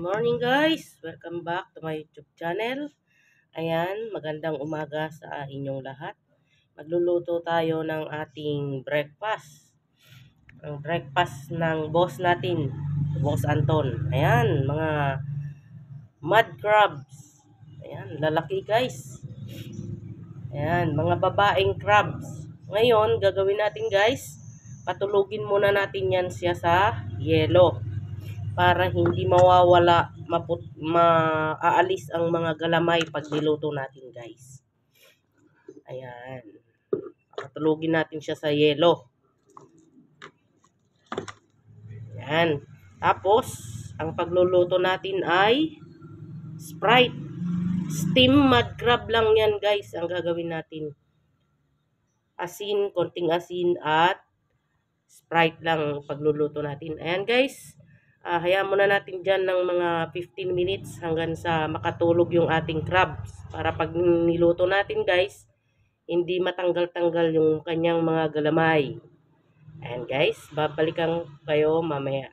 Morning guys! Welcome back to my YouTube channel. Ayan, magandang umaga sa inyong lahat. Magluluto tayo ng ating breakfast. Ang breakfast ng boss natin, Boss Anton. Ayan, mga mud crabs. Ayan, lalaki guys. Ayan, mga babaeng crabs. Ngayon, gagawin natin guys, patulugin muna natin yan siya sa yelo. Para hindi mawawala, maaalis ang mga galamay pag niluto natin guys. Ayan. Patulugin natin siya sa yelo. Ayan. Tapos, ang pagluluto natin ay Sprite. Steam mud crab lang yan guys ang gagawin natin. Asin, konting asin at Sprite lang pagluluto natin. Ayan guys. Hayaan muna natin dyan ng mga 15 minutes hanggang sa makatulog yung ating crabs. Para pag niluto natin guys, hindi matanggal-tanggal yung kanyang mga galamay. Ayan guys, babalikan kayo mamaya.